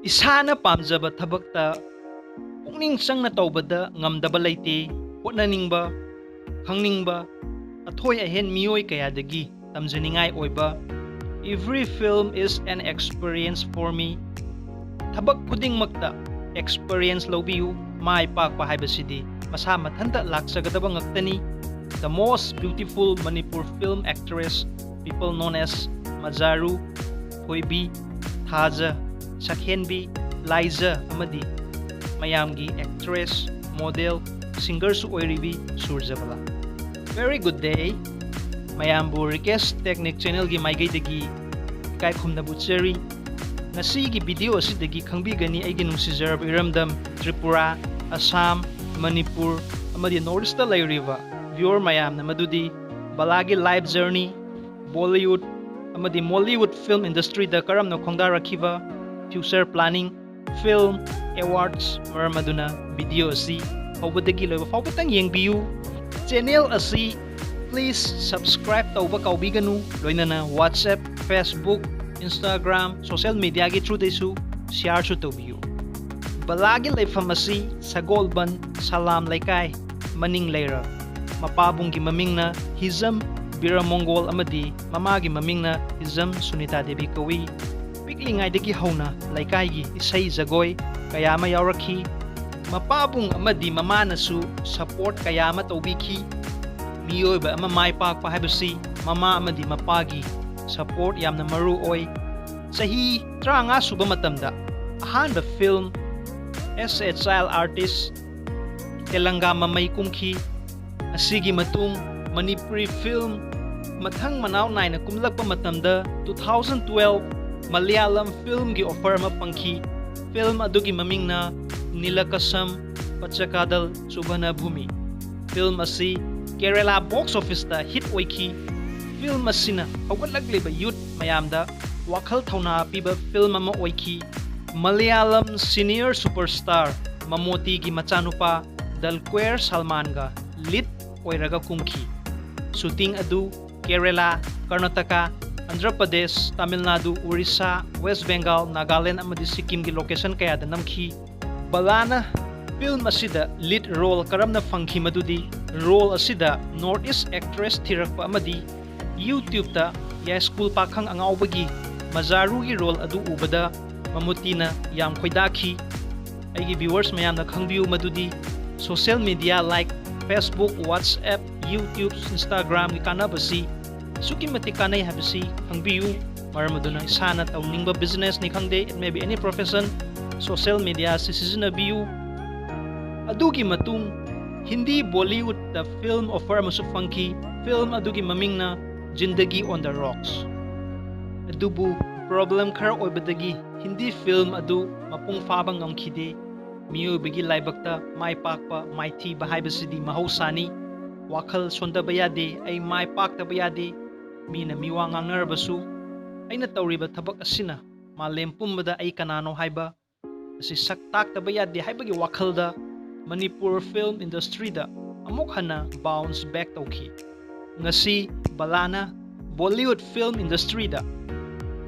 ꯏꯁꯥꯅ ꯄꯥꯝꯖꯕ ꯊꯕꯛꯇ ꯄꯨꯛꯅꯤꯡ ꯆꯪꯅ ꯇꯧꯕꯗ ꯉꯝꯗꯕ ꯂꯩꯇꯦ꯫ ꯍꯣꯠꯅꯅꯤꯡꯕ, ꯈꯪꯅꯤꯡꯕ, ꯑꯊꯣꯏ ꯑꯍꯦꯟ ꯃꯤꯑꯣꯏ ꯀꯌꯥꯗꯒꯤ ꯇꯝꯖꯅꯤꯡꯉꯥꯏ ꯑꯣꯏꯕ "Every film is an experience for me." ꯊꯕꯛ ꯈꯨꯗꯤꯡꯃꯛꯇ ꯑꯦꯛꯁꯄꯔꯤꯌꯦꯟꯁ ꯂꯧꯕꯤꯌꯨ꯫ ꯃꯥꯏ ꯄꯥꯛꯄ ꯍꯥꯏꯕꯁꯤꯗꯤ ꯃꯁꯥ ꯃꯊꯟꯇ ꯂꯥꯛꯆꯒꯗꯕ ꯉꯥꯛꯇꯅꯤ꯫ The most beautiful Manipur film actress, people known as Majaru, Thoibi, Thaja, Sakhenbi, Liza amadi mayamgi actress, model, singer su oiribi Surjabala. Very good day. Mayambu Request Technique channel gi maigaidagi kai khumna butcheri. Ngasigi video asidagi khangbigani aigi nungsizarab iramdam Tripura, Assam, Manipur amadi Northeast lairiba viewer mayamna madudi balagi life journey, Bollywood amadi Mollywood film industry da karamna khongdarakhiba, future planning, film awards maramaduna video asi hawbadagi loiba fawbatang yengbiyu. Channel asi please subscribe tauba kaubiganu loinana WhatsApp, Facebook, Instagram, social media gi through desu share su taubiyu. Balagi leifam asi Sagolban, Salam Laikai, Maning Leira. Mapabunggi mamingna Hizam Biramongol amadi mamagi mamingna Hizam Sunita Devi Kawi. Piklingaidagi hauna Laikai isai Zagoy kayama yaurakhi. Mapabung amadi mamanasu support kayama taubiki. Miyoiba ama maipakpa haibasi mama amadi mapagi support yamna maru oy. Sahi 30 suba matamda ahanba film as a child artist Telangama may kumki asigi matung Manipuri film mathang manaw naina kumlakpa matamda 2012 Malayalam film gi offer mapangki film adugi mamingna Nilakasam Pachakadal Subhana Bhumi. Film asi Kerala box office ta hit oiki. Film asina hawgalagliba youth mayamda wakhal thauna piba film ama oiki. Malayalam senior superstar Mammootty gi machanupa Dalquer Salman ga lead oiraga kumki. Shooting adu Kerala, Karnataka, Andhra Pradesh, Tamil Nadu, Orissa, West Bengal, Nagaland amadi Sikkim gi location kaya da namki. Balana film asida lead role karamna fangki madudi role asida Northeast actress thirakpa amadi YouTube ta ya school pakhang angaubagi Majaru gi role adu ubada Mammootty na yam khoidakhi. Aigi viewers mayamna khangbiu madudi social media like Facebook, WhatsApp, YouTube, Instagram gi kanabasi suki matikanay habasi khangbiu maramaduna isana tawningba business ni khangde. It may be any profession. Social media sisizinabiyu. Adugi matung Hindi Bollywood the film offer masu funky film adugi mamingna Jindagi on the Rocks. Adubu problem khar oibadagi Hindi film adu mapung fabang ngamkhide. Miyobigi laibakta mai pakpa mai thi bahaibasidi mahausani wakhal sondaba yade ay mai pakta bayade mina miwa ngangnarbasu aina tawriba thabak asina malem pumbada ay kanano haiba asi saktak taba yade haibagi wakhalda Manipur film industry da amuk hana bounce back tawki. Ngasi balana Bollywood film industry da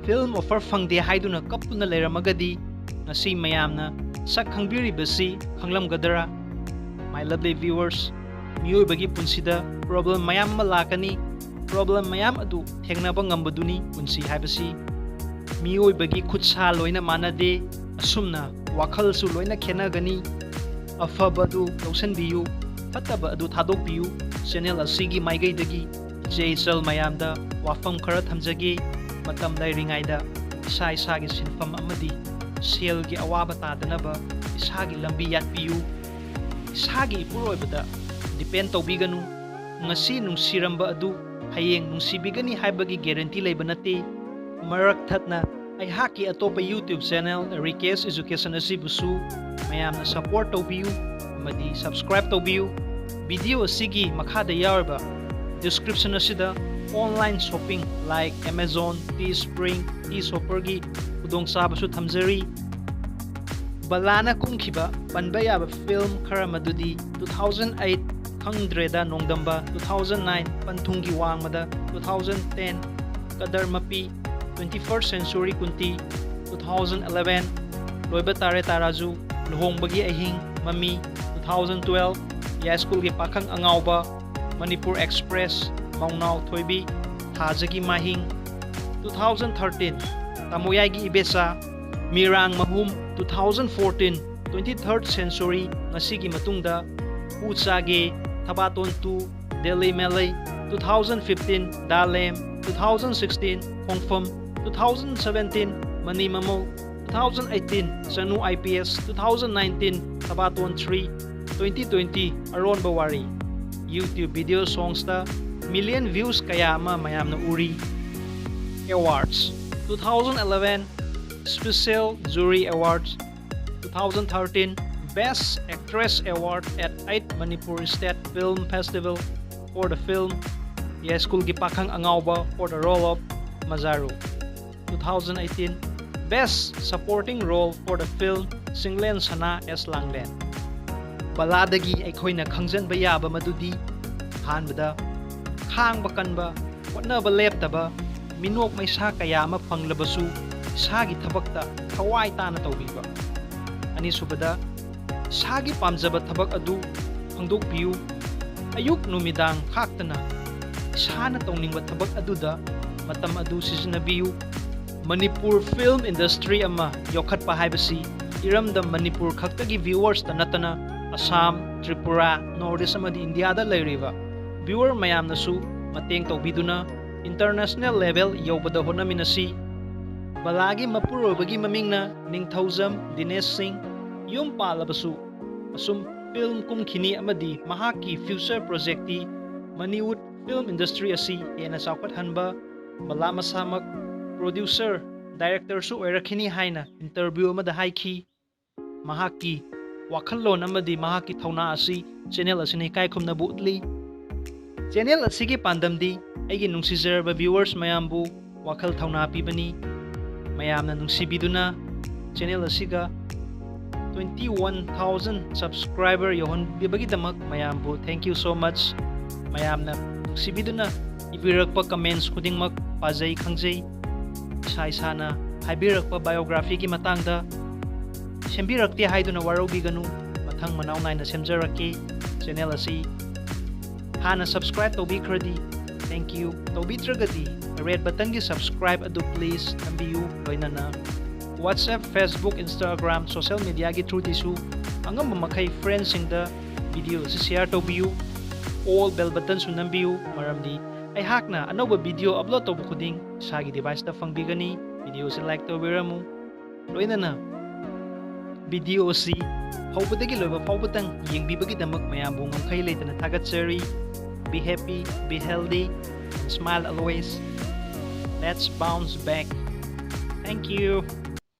film offer fangde haiduna kapuna leiramagadi ngasi mayamna sak khangbiribasi khanglamgadara. My lovely viewers, miyoibagi punsida problem mayam malakani. Problem mayam adu thengnaba ngambaduni punsi haibasi miyoibagi khutsa loina manade asumna wakhal su loina khenagani. Afaba adu tausanbiyu fataba adu thadokbiyu. Channel asigi maigaidagi jaisal mayamda wafam khara thamjage matam lairingaida isa isagi sinfam amadi sel gi awaba tadanaba isagi lambi yatbiyu. Isagi ipuroibada depend tawbiganu. Ngasi nungsiramba adu hayeng nungsibigani haibagi guarantee laiba nate. Marak thatna aihaki atopa YouTube channel Request Education asibusu mayamna support tawbiyu amadi subscribe tawbiyu. Video asigi makhada yarba description asida online shopping like Amazon, Teespring, eShopper gi udong sabasu thamjari. Balana kumkiba panba yaba film khara madudi 2008 khangdreda nongdamba, 2009 panthungi wangmada, 2010 kadar mapi, 21st century kunti, 2011 loiba tare taraju luhongbagi ahing mami 2012 High School gi pakhang angauba Manipur Express Maungnau Thoibi Thajagi Mahing 2013 Tamoyai gi Ibesa Mirang Mahum 2014 23rd Century ngasigi matungda Uchage Thabaton 2 Delhi Melee 2015 Dalem 2016 Hongfam 2017 Manimamo 2018 Sanu IPS 2019 Thabaton 3 2020 Aron Bawari YouTube video songs ta million views kaya mayam na uri Awards 2011 Special Jury Awards 2013 Best Actress Award at 8th Manipur State Film Festival for the film High School gi Pakhang Angauba for the role of Mazaru 2018 Best Supporting Role for the film Singlen Sana S. Langlen Baladagi aikoina khangjanba yaba madudi hanbada khangba kanba hotnaba leptaba minok maisa kaya ama phanglabasu isagi thabakta thawai tana tawbiba ani subada isagi pamjaba thabak adu phangdokpiu ayuk numidang khaktana isana tawningba thabak aduda matam adu sijnabiu Manipur film industry ama yokhatpa haibasi iramda Manipur khaktagi viewers tanatana Assam, Tripura, Northeast amadi India da leiriba viewer mayamnasu mateng tawbiduna international level yobada honaminasi balagi mapurobagi mamingna Ningthaujam Dinesh Singh yum palabasu asum film kumkhini amadi mahaki future projecti Maniwood film industry asi hena chawkhat hanba bala masamak producer director su oirakhini haina interview amada haiki mahaki wakhalon amadi mahaki thauna asi channel asini kai khumna butli channel asigi pandamdi aigi nungsizarba viewers mayambu wakhal thauna pibani mayamna nungsibiduna channel asiga 21,000 subscriber yohon bibagi damak mayambu thank you so much mayamna nungsibiduna ibirakpa comments khudingmak pajai khangjai sai sana haibirakpa biography gi matangda sembirakti haiduna warobiganu mathang manau naina semjaraki channel asi hana subscribe tobikhradi thank you tobitragadi red button gi subscribe adu please tambiyu loinana WhatsApp Facebook Instagram social media gi through disu angam makai friends singda video si share tobiyu all bell button su nambiyu maramdi ai hakna anoba video upload tobu khuding sagi device ta fangbigani video si like tobiramu loinana video si hawbadagi loiba fawbatang yengbibagi damak mayambu ngamkai leitana thagatchari be happy be healthy and smile always let's bounce back thank you